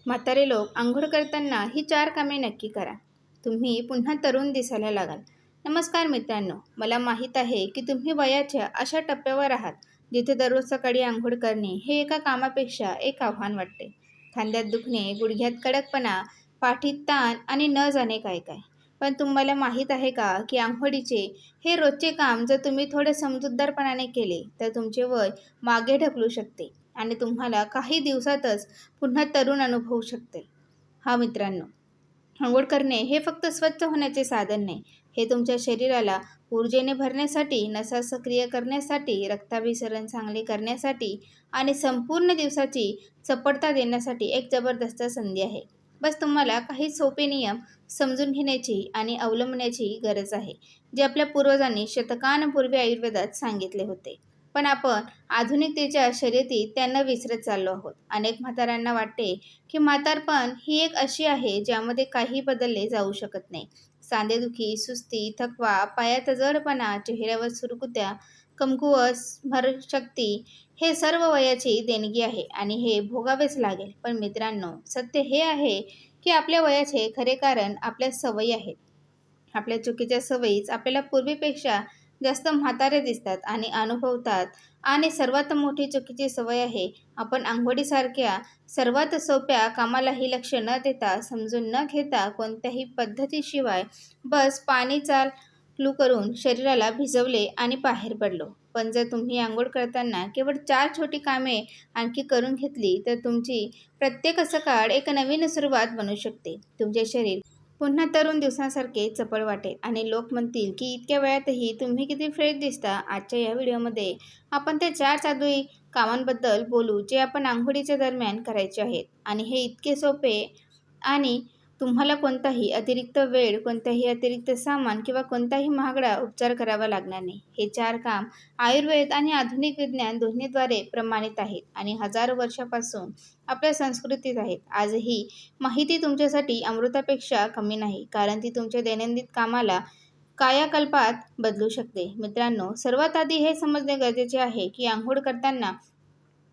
म्हातारे लोक अंघोळ करताना ही 4 कामे नक्की करा. तुम्ही पुन्हा तरुण दिसायला लागाल. नमस्कार मित्रांनो, मला माहीत आहे की तुम्ही वयाच्या अशा टप्प्यावर आहात जिथे दररोज सकाळी अंघोळ करणे हे एका कामापेक्षा एक आव्हान वाटते. खांद्यात दुखणे, गुडघ्यात कडकपणा, पाठीत ताण आणि न जाणे काय काय. पण तुम्हाला माहीत आहे का की अंघोळीचे हे रोजचे काम जर तुम्ही थोडे समजूतदारपणाने केले तर तुमचे वय मागे ढकलू शकते आणि तुम्हाला काही दिवसातच पुन्हा तरुण अनुभवू शकते. हा मित्रांनो, अंघोळ करणे हे फक्त स्वच्छ होण्याचे साधन नाही. हे तुमच्या शरीराला ऊर्जेने भरण्यासाठी, नसा सक्रिय करण्यासाठी, रक्ताभिसरण चांगले करण्यासाठी आणि संपूर्ण दिवसाची चपळता देण्यासाठी एक जबरदस्त संधी आहे. बस तुम्हाला काही सोपे नियम समजून घेण्याची आणि अवलंबण्याची गरज आहे, जे आपल्या पूर्वजांनी शतकांपूर्वी आयुर्वेदात सांगितले होते. पण आपण आधुनिकतेच्या शर्यतीत त्यांना विसरत चाललो आहोत. अनेक म्हाताऱ्यांना वाटते की म्हातारपण ही एक अशी आहे ज्यामध्ये काही बदलले जाऊ शकत नाही. सांधेदुखी, सुस्ती, थकवा, पायात जडपणा, चेहऱ्यावर सुरकुत्या, कमकुवत स्मरणशक्ती हे सर्व वयाची देणगी आहे आणि हे भोगावेच लागेल. पण मित्रांनो, सत्य हे आहे की आपल्या वयाचे खरे कारण आपल्या सवयी आहेत. आपल्या चुकीच्या सवयीच आपल्याला पूर्वीपेक्षा जास्त म्हातारे दिसतात आणि अनुभवतात. आणि सर्वात मोठी चुकीची सवय आहे, आपण अंघोळीसारख्या सर्वात सोप्या कामालाही लक्ष न देता, समजून न घेता, कोणत्याही पद्धतीशिवाय बस पाणी चालू करून शरीराला भिजवले आणि बाहेर पडलो. पण जर तुम्ही अंघोळ करताना केवळ 4 छोटी कामे आणखी करून घेतली तर तुमची प्रत्येक सकाळ एक नवीन सुरुवात बनू शकते. तुमचे शरीर पुन्हा तरुण दिवसांसारखे चपळ वाटेल आणि लोक म्हणतील की इतक्या वेळातही तुम्ही किती फ्रेश दिसता. आजच्या या व्हिडिओमध्ये आपण त्या 4 जादुई कामांबद्दल बोलू जे आपण अंघोळीच्या दरम्यान करायचे आहेत. आणि हे इतके सोपे आणि तुम्हाला कोणताही अतिरिक्त वेळ, कोणताही अतिरिक्त सामान किंवा कोणताही महागडा उपचार करावा लागणार नाही. हे 4 काम आयुर्वेद आणि आधुनिक विज्ञान दोन्हीद्वारे प्रमाणित आहेत आणि हजारो वर्षापासून आपल्या संस्कृतीत आहेत. आजही माहिती तुमच्यासाठी अमृतापेक्षा कमी नाही, कारण ती तुमच्या दैनंदिन कामाला कायाकल्पात बदलू शकते. मित्रांनो, सर्वात आधी हे समजणे गरजेचे आहे की अंघोळ करताना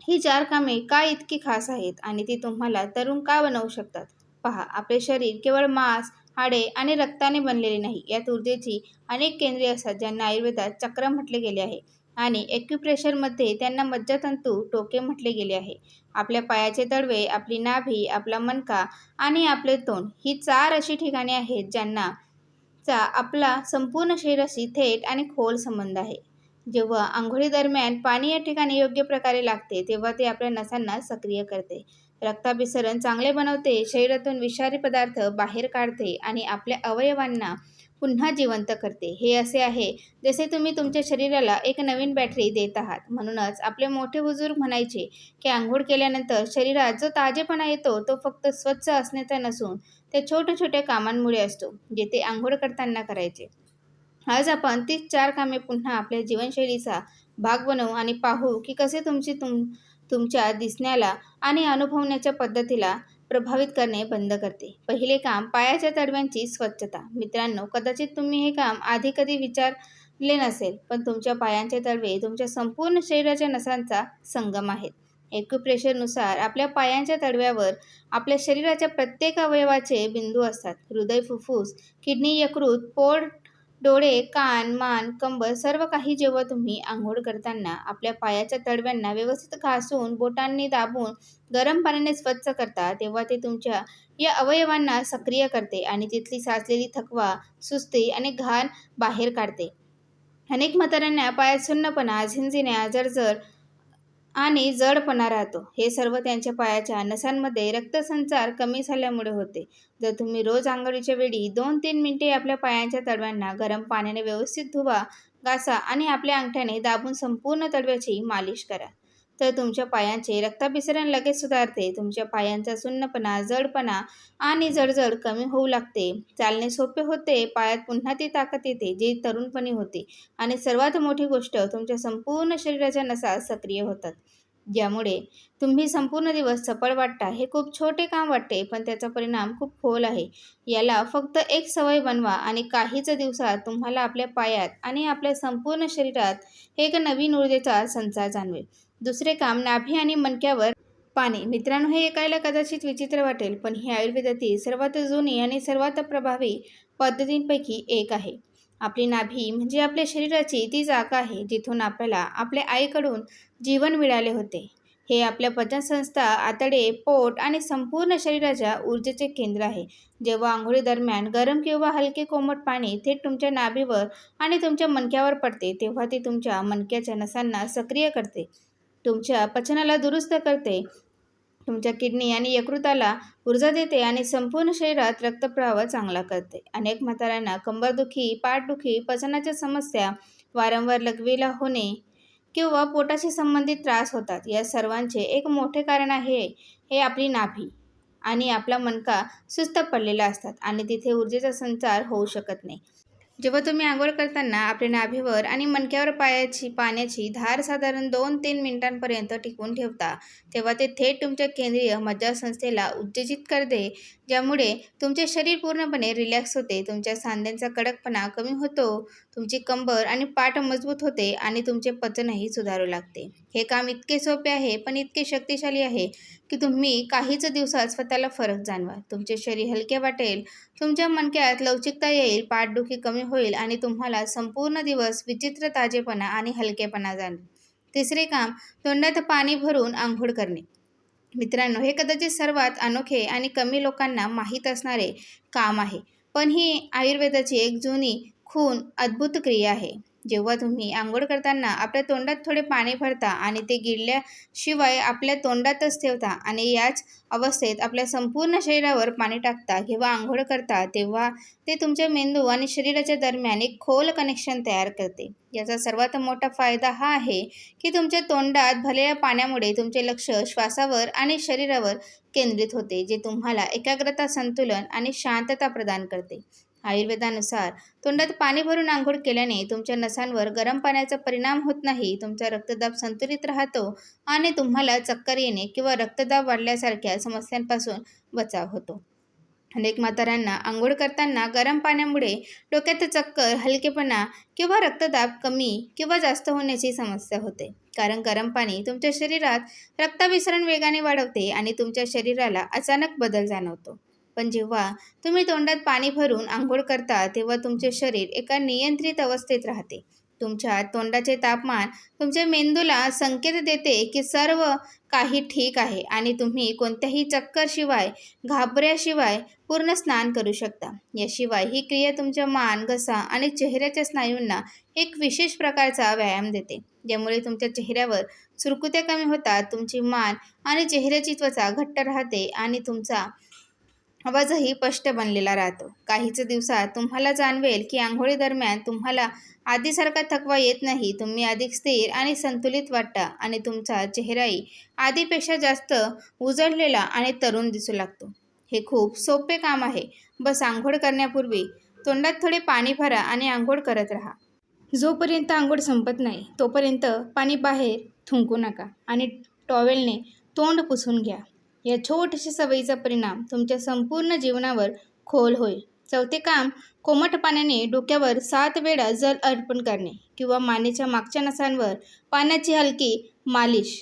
ही 4 कामे का इतकी खास आहेत आणि ती तुम्हाला तरुण का बनवू शकतात. पहा, आपले शरीर केवळ मांस, हाडे आणि रक्ताने बनलेले नाही. यात ऊर्जेची अनेक केंद्रे असतात, ज्यांना आयुर्वेदात चक्र म्हटले गेले आहे आणि ॲक्युप्रेशरमध्ये त्यांना मज्जातंतू टोके म्हटले गेले आहे. आपल्या पायाचे तळवे, आपली नाभी, आपला मणका आणि आपले तोंड ही 4 अशी ठिकाणे आहेत ज्यांना आपला संपूर्ण शरीराशी थेट आणि खोल संबंध आहे. जेव्हा अंघोळीदरम्यान पाणी या ठिकाणी योग्य प्रकारे लागते, तेव्हा ते आपल्या नसांना सक्रिय करते, रक्ताभिसरण चांगले बनवते, शरीरातून विषारी पदार्थ बाहेर काढते आणि आपल्या अवयवांना पुन्हा जिवंत करते. हे असे आहे जसे तुम्ही तुमच्या शरीराला एक नवीन बॅटरी देत आहात. म्हणूनच आपले मोठे बुजुर्ग म्हणायचे की अंघोळ केल्यानंतर शरीरात जो ताजेपणा येतो तो फक्त स्वच्छ असण्याचा नसून त्या छोट्या छोट्या कामांमुळे असतो, जे ते अंघोळ करताना करायचे. आज आपण तीच 4 कामे पुन्हा आपल्या जीवनशैलीचा भाग बनवू आणि पाहू की कसे तुमच्या दिसण्याला आणि अनुभवण्याच्या पद्धतीला प्रभावित करणे बंद करते. पहिले काम, पायाच्या तळव्यांची स्वच्छता. मित्रांनो, कदाचित तुम्ही हे काम आधी कधी विचारले नसेल, पण तुमच्या पायांचे तळवे तुमच्या संपूर्ण शरीराच्या नसांचा संगम आहेत. ॲक्युप्रेशरनुसार आपल्या पायांच्या तळव्यावर आपल्या शरीराच्या प्रत्येक अवयवाचे बिंदू असतात. हृदय, फुफ्फुस, किडनी, यकृत, पोट, डोळे, कान, मान, कंबर सर्व काही. जेव्हा तुम्ही अंघोळ करताना आपल्या पायाच्या तळव्यांना व्यवस्थित घासून, बोटांनी दाबून, गरम पाण्याने स्वच्छ करता, तेव्हा ते तुमच्या या अवयवांना सक्रिय करते आणि तिथली साचलेली थकवा, सुस्ती आणि घाण बाहेर काढते. अनेक म्हाताऱ्यांना पायात सुन्नपणा, झिंझिण्या, जळजळ आणि जडपणा राहतो. हे सर्व त्यांच्या पायाच्या नसांमध्ये रक्तसंचार कमी झाल्यामुळे होते. जर तुम्ही रोज अंघोळीच्या वेळी 2-3 मिनिटे आपल्या पायांच्या तळव्यांना गरम पाण्याने व्यवस्थित धुवा, घासा आणि आपल्या अंगठ्याने दाबून संपूर्ण तळव्याची मालिश करा, तर तुमच्या पायांचे रक्ताभिसरण लगेच सुधारते. तुमच्या पायांचा सुन्नपणा, जडपणा आणि जळजळ कमी होऊ लागते. चालणे सोपे होते. पायात पुन्हा ती ताकद येते जी तरुणपणी होती. आणि सर्वात मोठी गोष्ट, तुमच्या संपूर्ण शरीराच्या नसा सक्रिय होतात, ज्यामुळे तुम्ही संपूर्ण दिवस चपळ वाटता. हे खूप छोटे काम वाटते, पण त्याचा परिणाम खूप खोल आहे. याला फक्त एक सवय बनवा आणि काहीच दिवसात तुम्हाला आपल्या पायात आणि आपल्या संपूर्ण शरीरात एक नवीन ऊर्जेचा संचार जाणवेल. दुसरे काम, नाभी आणि मणक्यावर पाणी. मित्रांनो, हे ऐकायला कदाचित विचित्र वाटेल, पण ही आयुर्वेदातील सर्वात जुनी आणि सर्वात प्रभावी पद्धतींपैकी एक आहे. आपली नाभी म्हणजे आपल्या शरीराची ती जागा आहे जिथून आपल्याला आपल्या आईकडून जीवन मिळाले होते. हे आपल्या पचनसंस्था, आतडे, पोट आणि संपूर्ण शरीराच्या ऊर्जेचे केंद्र आहे. जेव्हा अंघोळीदरम्यान गरम किंवा हलके कोमट पाणी थेट तुमच्या नाभीवर आणि तुमच्या मणक्यावर पडते, तेव्हा ते तुमच्या मणक्याच्या नसांना सक्रिय करते, तुमच्या पचनाला दुरुस्त करते, तुमच्या किडनी आणि यकृताला ऊर्जा देते आणि संपूर्ण शरीरात रक्तप्रवाह चांगला करते. अनेक म्हाताऱ्यांना कंबरदुखी, पाठदुखी, पचनाच्या समस्या, वारंवार लघवीला होणे किंवा पोटाशी संबंधित त्रास होतात. या सर्वांचे एक मोठे कारण आहे हे आपली नाभी आणि आपला मणका सुस्त पडलेला असतात आणि तिथे ऊर्जेचा संचार होऊ शकत नाही. जेव्हा तुम्ही आंघोळ करताना आपल्या नाभीवर आणि मणक्यावर पाण्याची धार साधारण 2-3 मिनिटांपर्यंत टिकवून ठेवता, तेव्हा ते थेट तुमच्या केंद्रीय मज्जासंस्थेला उत्तेजित करते, ज्यामुळे तुमचे शरीर पूर्णपणे रिलॅक्स होते, तुमच्या सांध्यांचा कडकपणा कमी होतो, तुमची कंबर आणि पाठ मजबूत होते आणि तुमचे पचनही सुधारू लागते. हे काम इतके सोपे आहे, पण इतके शक्तिशाली आहे की तुम्ही काहीच दिवसात स्वतःला फरक जाणवाल. तुमचे शरीर हलके वाटेल, तुमच्या मणक्यात लवचिकता येईल, पाठदुखी कमी होईल आणि तुम्हाला संपूर्ण दिवस विचित्र ताजेपणा आणि हलकेपणा जाणवेल. तिसरे काम, तोंडात पाणी भरून अंघोळ करणे. मित्रांनो, हे कदाचित सर्वात अनोखे आणि कमी लोकांना माहीत असणारे काम आहे, पण ही आयुर्वेदाची एक जुनी खून अद्भुत क्रिया आहे. जेव्हा तुम्ही आंघोळ करताना आपल्या तोंडात थोडे पाणी भरता आणि ते गिळल्याशिवाय आपल्या तोंडातच ठेवता आणि याच अवस्थेत आपल्या संपूर्ण शरीरावर पाणी टाकता किंवा आंघोळ करता, तेव्हा ते तुमच्या मेंदू आणि शरीराच्या दरम्यान एक खोल कनेक्शन तयार करते. याचा सर्वात मोठा फायदा हा आहे की तुमच्या तोंडात भरलेल्या पाण्यामुळे तुमचे लक्ष श्वासावर आणि शरीरावर केंद्रित होते, जे तुम्हाला एकाग्रता, संतुलन आणि शांतता प्रदान करते. आयुर्वेदानुसार तोंडात पाणी भरून आंघोळ केल्याने तुमच्या नसांवर गरम पाण्याचा परिणाम होत नाही, तुमचा रक्तदाब संतुलित राहतो आणि तुम्हाला चक्कर येणे किंवा रक्तदाब वाढल्यासारख्या समस्यांपासून बचाव होतो. अनेक म्हाताऱ्यांना आंघोळ करताना गरम पाण्यामुळे डोक्यात चक्कर, हलकेपणा किंवा रक्तदाब कमी किंवा जास्त होण्याची समस्या होते, कारण गरम पाणी तुमच्या शरीरात रक्ताभिसरण वेगाने वाढवते आणि तुमच्या शरीराला अचानक बदल जाणवतो. पण जेव्हा तुम्ही तोंडात पाणी भरून आंघोळ करता, तेव्हा तुमचे शरीर एका नियंत्रित अवस्थेत राहते. तुमच्या तोंडाचे तापमान तुमच्या मेंदूला संकेत देते की सर्व काही ठीक आहे आणि तुम्ही कोणत्याही चक्करशिवाय, घाबरल्याशिवाय पूर्ण स्नान करू शकता. याशिवाय ही क्रिया तुमच्या मान, घसा आणि चेहऱ्याच्या स्नायूंना एक विशेष प्रकारचा व्यायाम देते, ज्यामुळे तुमच्या चेहऱ्यावर सुरकुत्या कमी होतात, तुमची मान आणि चेहऱ्याची त्वचा घट्ट राहते आणि तुमचा आवाजही स्पष्ट बनलेला राहतो. काहीच दिवसात तुम्हाला जाणवेल की आंघोळीदरम्यान तुम्हाला आधीसारखा थकवा येत नाही. तुम्ही अधिक स्थिर आणि संतुलित वाटता आणि तुमचा चेहराही आधीपेक्षा जास्त उजळलेला आणि तरुण दिसू लागतो. हे खूप सोपे काम आहे. बस आंघोळ करण्यापूर्वी तोंडात थोडे पाणी भरा आणि आंघोळ करत राहा. जोपर्यंत आंघोळ संपत नाही तोपर्यंत पाणी बाहेर थुंकू नका आणि टॉवेलने तोंड पुसून घ्या. या छोट्याशा सवयीचा परिणाम तुमच्या संपूर्ण जीवनावर खोल होईल. चौथे काम, कोमट पाण्याने डोक्यावर 7 वेळा जल अर्पण करणे किंवा मानेच्या मागच्या नसांवर पाण्याची हलकी मालिश.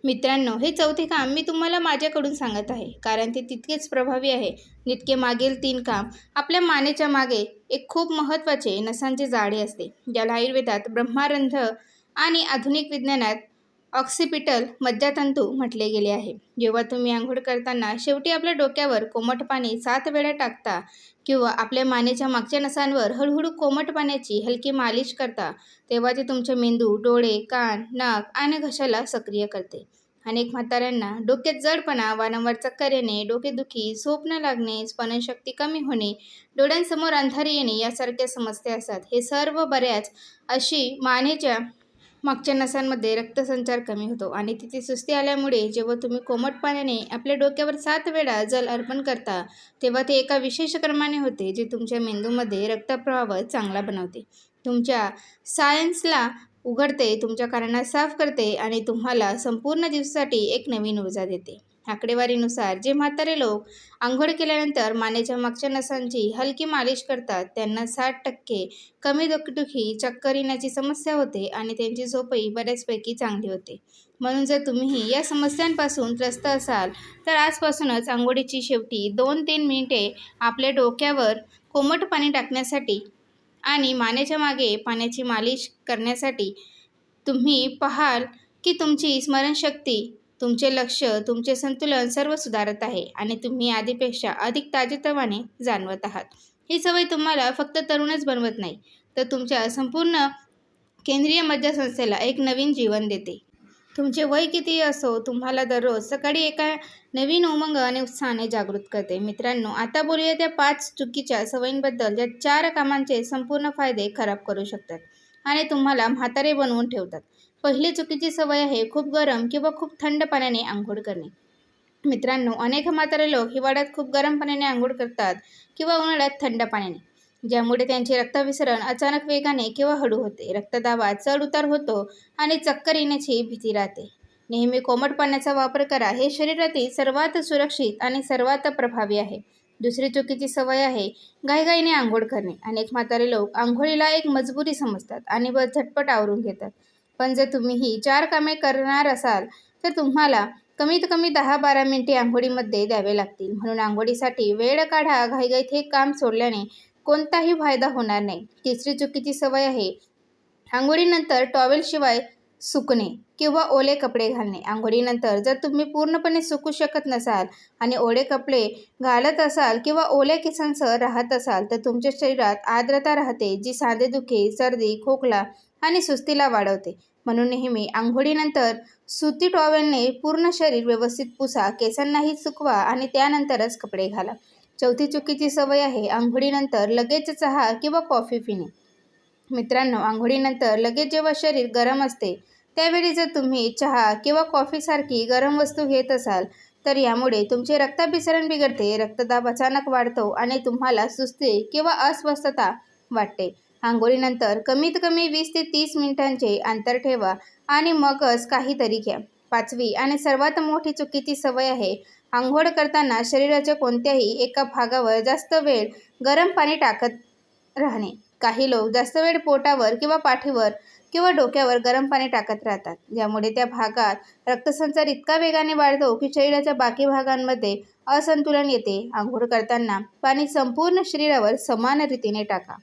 मित्रांनो, हे चौथे काम मी तुम्हाला माझ्याकडून सांगत आहे, कारण ते तितकेच प्रभावी आहे जितके मागील 3 काम. आपल्या मानेच्या मागे एक खूप महत्त्वाचे नसांचे जाळे असते, ज्याला आयुर्वेदात ब्रह्मारंध्र आणि आधुनिक विज्ञानात ऑक्सिपिटल मज्जातंतू म्हटले गेले आहे. जेव्हा तुम्ही आंघोळ करताना शेवटी आपल्या डोक्यावर कोमट पाणी 7 वेळा टाकता किंवा आपल्या मानेच्या मागच्या नसांवर हळूहळू कोमट पाण्याची हलकी मालिश करता, तेव्हा ते तुमचे मेंदू, डोळे, कान, नाक आणि घशाला सक्रिय करते. अनेक म्हाताऱ्यांना डोक्यात जडपणा, वारंवार चक्कर येणे, डोकेदुखी, झोप न लागणे, स्मरणशक्ती कमी होणे, डोळ्यांसमोर अंधारी येणे यासारख्या समस्या असतात. हे सर्व बऱ्याच अशी मानेच्या मागच्या नसांमध्ये रक्तसंचार कमी होतो आणि तिथे सुस्ती आल्यामुळे जेव्हा तुम्ही कोमट पाण्याने आपल्या डोक्यावर 7 वेळा जल अर्पण करता, तेव्हा ते एका विशेष क्रमाने होते, जे तुमच्या मेंदूमध्ये रक्तप्रवाह चांगला बनवते, तुमच्या सायन्सला उघडते, तुमच्या कानांना साफ करते आणि तुम्हाला संपूर्ण दिवसासाठी एक नवीन ऊर्जा देते. आकडेवारीनुसार जे म्हातारे लोक आंघोळ केल्यानंतर मानेच्या मागच्या नसांची हलकी मालिश करतात त्यांना 60% कमी डोकेदुखी, चक्कर येण्याची समस्या होते आणि त्यांची झोपही बऱ्याचपैकी चांगली होते. म्हणून जर तुम्हीही या समस्यांपासून त्रस्त असाल तर आजपासूनच आंघोळीची शेवटी 2-3 मिनिटे आपल्या डोक्यावर कोमट पाणी टाकण्यासाठी आणि मानेच्या मागे पाण्याची मालिश करण्यासाठी तुम्ही पाहाल की तुमची स्मरणशक्ती, तुमचे लक्ष, तुमचे संतुलन सर्व सुधारत आहे आणि तुम्ही आधीपेक्षा अधिक ताजेतवाने जाणवत आहात. ही सवय तुम्हाला फक्त तरुणच बनवत नाही, तर तुमच्या संपूर्ण केंद्रीय मज्जासंस्थेला एक नवीन जीवन देते. तुमचे वय कितीही असो, तुम्हाला दररोज सकाळी एका नवीन उमंग आणि उत्साहाने जागृत करते. मित्रांनो, आता बोलूया त्या 5 चुकीच्या सवयींबद्दल, ज्या 4 कामांचे संपूर्ण फायदे खराब करू शकतात आणि तुम्हाला म्हातारे बनवून ठेवतात. पहिली चुकीची सवय आहे खूप गरम किंवा खूप थंड पाण्याने अंघोळ करणे. मित्रांनो, अनेक म्हातारे लोक हिवाळ्यात खूप गरम पाण्याने अंघोळ करतात किंवा उन्हाळ्यात थंड पाण्याने, ज्यामुळे त्यांचे रक्ताभिसरण अचानक वेगाने किंवा हळू होते, रक्तदाबात चढ उतार होतो आणि चक्कर येण्याची भीती राहते. नेहमी कोमट पाण्याचा वापर करा. हे शरीरातील सर्वात सुरक्षित आणि सर्वात प्रभावी आहे. दुसरी चुकीची सवय आहे घाईघाईने अंघोळ करणे. अनेक म्हातारे लोक अंघोळीला एक मजबुरी समजतात आणि झटपट आवरून घेतात. पण जर तुम्ही ही 4 कामे करणार असाल तर तुम्हाला कमीत कमी 10-12 मिनिटे आंघोळीमध्ये द्यावे लागतील. म्हणून आंघोळीसाठी वेळ काढा. घाईघाईत हे काम सोडल्याने कोणताही फायदा होणार नाही. तिसरी चुकीची सवय आहे आंघोळीनंतर टॉवेलशिवाय सुकणे किंवा ओले कपडे घालणे. आंघोळीनंतर जर तुम्ही पूर्णपणे सुकू शकत नसाल आणि ओले कपडे घालत असाल किंवा ओल्या केसांसह राहत असाल तर तुमच्या शरीरात आर्द्रता राहते, जी सांधेदुखी, सर्दी, खोकला आणि सुस्तीला वाढवते. म्हणून नेहमी आंघोळीनंतर सुती टॉवेलने पूर्ण शरीर व्यवस्थित पुसा, केसांनाही सुकवा आणि त्यानंतरच कपडे घाला. चौथी चुकीची सवय आहे आंघोळीनंतर लगेच चहा किंवा कॉफी पिणे. मित्रांनो, आंघोळीनंतर लगेच जेव्हा शरीर गरम असते त्यावेळी जर तुम्ही चहा किंवा कॉफीसारखी गरम वस्तू घेत असाल तर यामुळे तुमचे रक्ताभिसरण बिघडते, रक्तदाब अचानक वाढतो आणि तुम्हाला सुस्ती किंवा अस्वस्थता वाटते. आंघोळीनंतर कमीत कमी 20 ते 30 मिनिटांचे अंतर ठेवा आणि मगच काहीतरी घ्या. पाचवी आणि सर्वात मोठी चुकीची सवय आहे आंघोळ करताना शरीराच्या कोणत्याही एका भागावर जास्त वेळ गरम पाणी टाकत राहणे. काही लोक जास्त वेळ पोटावर किंवा पाठीवर किंवा डोक्यावर गरम पाणी टाकत राहतात, ज्यामुळे त्या भागात रक्तसंचार इतका वेगाने वाढतो की शरीराच्या बाकी भागांमध्ये असंतुलन येते. आंघोळ करताना पाणी संपूर्ण शरीरावर समान रीतीने टाका.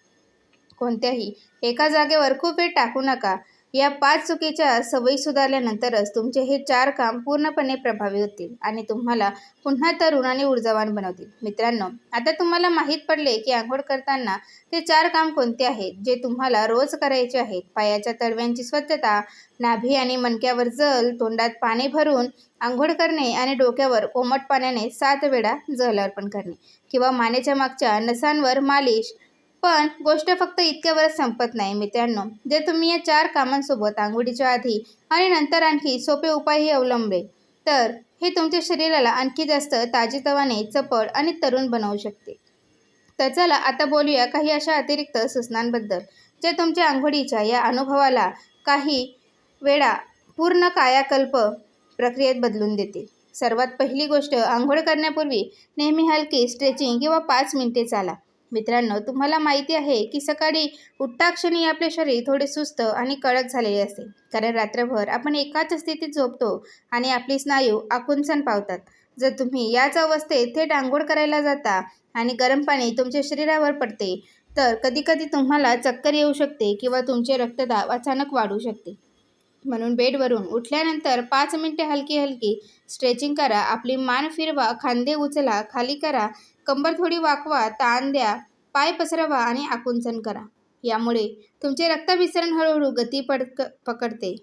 कोणत्याही एका जागेवर खूप वेळ टाकू नका. या 5 चुकीच्या सवयी सुधारल्यानंतरच तुमचे हे 4 काम पूर्णपणे प्रभावी होतील आणि तुम्हाला पुन्हा तरुण आणि ऊर्जावान बनवतील. मित्रांनो, आता तुम्हाला माहीत पडले की आंघोळ करताना ते 4 काम कोणते आहेत, जे तुम्हाला रोज करायचे आहेत. पायाच्या तळव्यांची स्वच्छता, नाभी आणि मणक्यावर जल, तोंडात पाणी भरून आंघोळ करणे आणि डोक्यावर कोमट पाण्याने 7 वेळा जल अर्पण करणे किंवा मानेच्या मागच्या नसांवर मालिश. पण गोष्ट फक्त इतक्यावरच संपत नाही मित्रांनो. जर तुम्ही या 4 कामांसोबत आंघोळीच्या आधी आणि नंतर आणखी सोपे उपायही अवलंबले तर हे तुमच्या शरीराला आणखी जास्त ताजेतवाने, चपळ आणि तरुण बनवू शकते. तर चला आता बोलूया काही अशा अतिरिक्त सूचनांबद्दल, ज्या तुमच्या आंघोळीच्या या अनुभवाला काही वेळा पूर्ण कायाकल्प प्रक्रियेत बदलून देतील. सर्वात पहिली गोष्ट, आंघोळ करण्यापूर्वी नेहमी हलकी स्ट्रेचिंग किंवा 5 मिनिटे चाला. मित्रांनो, तुम्हाला माहिती आहे की सकाळी उठताक्षणी आपले शरीर थोडे सुस्त आणि कडक झालेले असते, कारण रात्रभर आपण एकाच स्थितीत झोपतो आणि आपली स्नायू आकुंचन पावतात. जर तुम्ही याच अवस्थेत थेट आंघोळ करायला जाता आणि गरम पाणी तुमच्या शरीरावर पडते तर कधीकधी तुम्हाला चक्कर येऊ शकते किंवा तुमचे रक्तदाब अचानक वाढू शकते. म्हणून बेडवरून उठल्यानंतर 5 मिनिटे हलकी हलकी स्ट्रेचिंग करा. आपली मान फिरवा, खांदे उचला, खाली करा, कंबर थोडी वाकवा, ताण द्या, पाय पसरवा आणि आकुंचन करा. यामुळे तुमचे रक्ताभिसरण हळूहळू गती पकडते,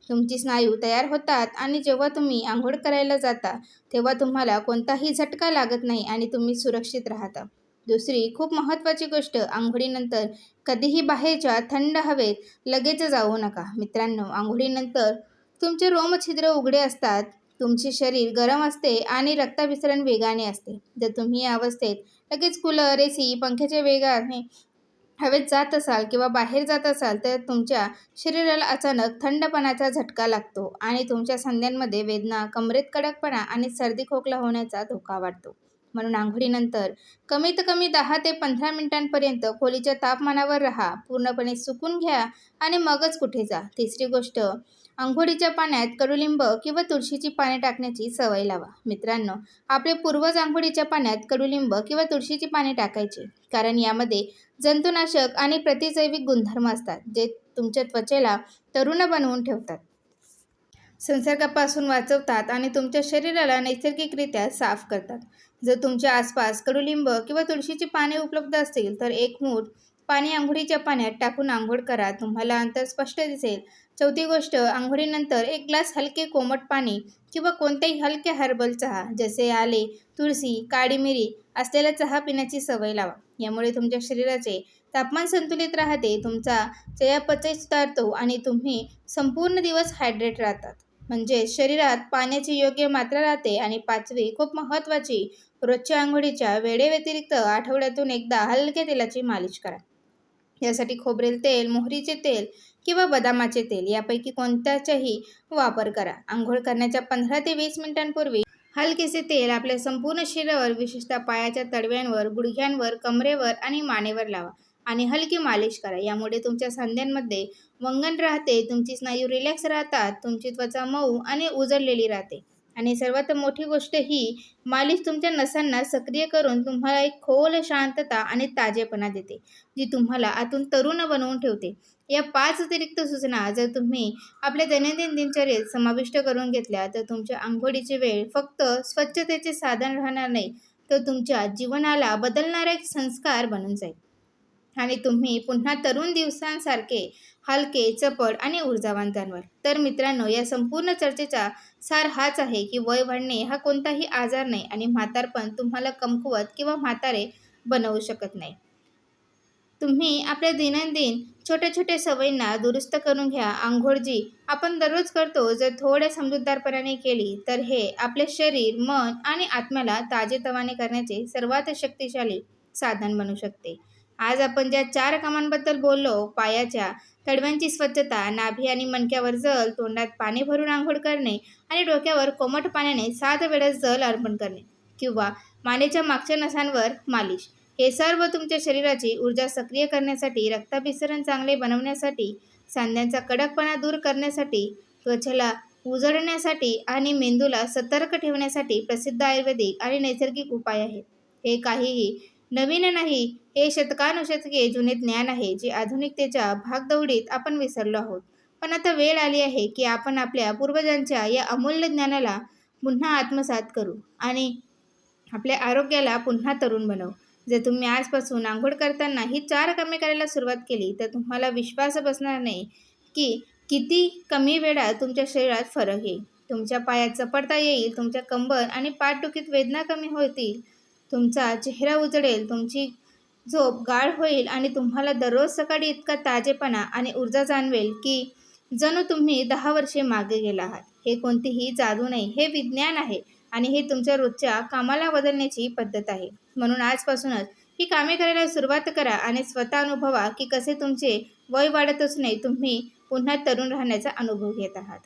तुमची स्नायू तयार होतात आणि जेव्हा तुम्ही आंघोळ करायला जाता तेव्हा तुम्हाला कोणताही झटका लागत नाही आणि तुम्ही सुरक्षित राहता. दुसरी खूप महत्त्वाची गोष्ट, आंघोळीनंतर कधीही बाहेरच्या थंड हवेत लगेच जाऊ नका. मित्रांनो, आंघोळीनंतर तुमचे रोमछिद्र उघडे असतात, तुमचे शरीर गरम असते आणि रक्ताभिसरण वेगाने असते. जर तुम्ही या अवस्थेत लगेच कूलर, एसी, पंख्याच्या वेगाने हवेत जात असाल किंवा बाहेर जात असाल तर तुमच्या शरीराला अचानक थंडपणाचा झटका लागतो आणि तुमच्या सांध्यांमध्ये वेदना, कमरेत कडकपणा आणि सर्दी खोकला होण्याचा धोका वाढतो. म्हणून अंघोळीनंतर कमीत कमी 10 ते 15 मिनिटांपर्यंत खोलीच्या तापमानावर राहा. पूर्णपणे सुकून घ्या आणि मगच कुठे जा. तिसरी गोष्ट, अंघोळीच्या पाण्यात कडुलिंब किंवा तुळशीची पाने टाकण्याची सवय लावा. मित्रांनो, आपले पूर्वज अंघोळीच्या पाण्यात कडुलिंब किंवा तुळशीची पाने टाकायचे, कारण यामध्ये जंतुनाशक आणि प्रतिजैविक गुणधर्म असतात, जे तुमच्या त्वचेला तरुण बनवून ठेवतात, संसर्गापासून वाचवतात आणि तुमच्या शरीराला नैसर्गिकरित्या साफ करतात. जर तुमच्या आसपास कडुलिंब किंवा तुळशीची पाने उपलब्ध असतील तर एक मूठ पाणी अंघोळीच्या पाण्यात टाकून अंघोळ करा. तुम्हाला अंतर स्पष्ट दिसेल. चौथी गोष्ट, अंघोळीनंतर एक ग्लास हलके कोमट पाणी किंवा कोणत्याही हलके हर्बल चहा जसे आले, तुळशी, काळी मिरी असलेला चहा पिण्याची सवय लावा. यामुळे तुमच्या शरीराचे तापमान संतुलित राहते, तुमचा चयापचय सुधारतो आणि तुम्ही संपूर्ण दिवस हायड्रेट राहतात. म्हणजे शरीरात पाण्याची योग्य मात्रा राहते. आणि पाचवी, खूप महत्त्वाची, रोजच्या अंघोळीच्या वेळेव्यतिरिक्त आठवड्यातून एकदा हलक्या तेलाची मालिश करा. यासाठी खोबरेल तेल, मोहरीचे तेल किंवा बदामाचे तेल यापैकी कोणत्याचाही वापर करा. अंघोळ करण्याच्या 15 ते 20 मिनिटांपूर्वी हलकेसे तेल आपल्या संपूर्ण शरीरावर, विशेषतः पायाच्या तळव्यांवर, गुडघ्यांवर, कमरेवर आणि मानेवर लावा आणि हलकी मालिश करा. यामुळे तुमच्या सांध्यांमध्ये वंगण राहते, तुमची स्नायू रिलॅक्स राहतात, तुमची त्वचा मऊ आणि उजळलेली राहते. आणि सर्वात मोठी गोष्ट ही मालिश तुमच्या नसांना सक्रिय करून तुम्हाला एक खोल शांतता आणि ताजेपणा देते, जी तुम्हाला आतून तरुण बनवून ठेवते. या 5 अतिरिक्त सूचना जर तुम्ही आपल्या दैनंदिन दिनचर्येत समाविष्ट करून घेतल्या तर तुमच्या अंघोळीची वेळ फक्त स्वच्छतेचे साधन राहणार नाही, तर तुमच्या जीवनाला बदलणारा एक संस्कार बनून जाईल आणि तुम्ही पुन्हा तरुण दिवसांसारखे हलके, चपळ आणि ऊर्जावान जाणवाल. तर मित्रांनो, या संपूर्ण चर्चेचा सार हाच आहे की वय वाढणे हा कोणताही आजार नाही आणि म्हातारपण तुम्हाला कमकुवत किंवा म्हातारे बनवू शकत नाही. तुम्ही आपल्या दैनंदिन छोट्या छोट्या सवयींना दुरुस्त करून घ्या. अंघोळ जी आपण दररोज करतो, जर थोड्या समजूतदारपणाने केली तर हे आपले शरीर, मन आणि आत्म्याला ताजेतवाने करण्याचे सर्वात शक्तिशाली साधन बनू शकते. आज आपण ज्या 4 कामांबद्दल बोललो, पायाच्या तळव्यांची स्वच्छता, नाभी आणि मणक्यावर जल, तोंडात पाणी भरून अंघोळ करणे आणि डोक्यावर कोमट पाण्याने 7 वेळा जल अर्पण करणे किंवा मानेच्या मागच्या नसांवर मालिश, हे सर्व तुमच्या शरीराची ऊर्जा सक्रिय करण्यासाठी, रक्ताभिसरण चांगले बनवण्यासाठी, सांध्यांचा कडकपणा दूर करण्यासाठी, त्वचेला उजळण्यासाठी आणि मेंदूला सतर्क ठेवण्यासाठी प्रसिद्ध आयुर्वेदिक आणि नैसर्गिक उपाय आहेत. हे काहीही नवीन नाही, हे शतकानुशतके जुने ज्ञान आहे, जे आधुनिकतेच्या भागदौडीत आपण विसरलो आहोत. पण आता वेळ आली आहे की आपण आपल्या पूर्वजांच्या या अमूल्य ज्ञानाला पुन्हा आत्मसात करू आणि आपल्या आरोग्याला पुन्हा तरुण बनवू. जर तुम्ही आजपासून अंघोळ करताना ही 4 कामे करायला सुरुवात केली तर तुम्हाला विश्वास बसणार नाही की किती कमी वेळात तुमच्या शरीरात फरक येईल. तुमच्या पायात चपळता येईल, तुमच्या कंबर आणि पाठदुखीत वेदना कमी होतील, तुमचा चेहरा उजळेल, तुमची झोप गाढ होईल आणि तुम्हाला दररोज सकाळी इतका ताजेपणा आणि ऊर्जा जाणवेल की जणू तुम्ही 10 वर्षे मागे गेला आहात. हे कोणतीही जादू नाही, हे विज्ञान आहे आणि हे तुमच्या रोजच्या कामाला बदलण्याची पद्धत आहे. म्हणून आजपासूनच ही कामे करायला सुरुवात करा आणि स्वतः अनुभवा की कसे तुमचे वय वाढतच नाही, तुम्ही पुन्हा तरुण राहण्याचा अनुभव घेत आहात.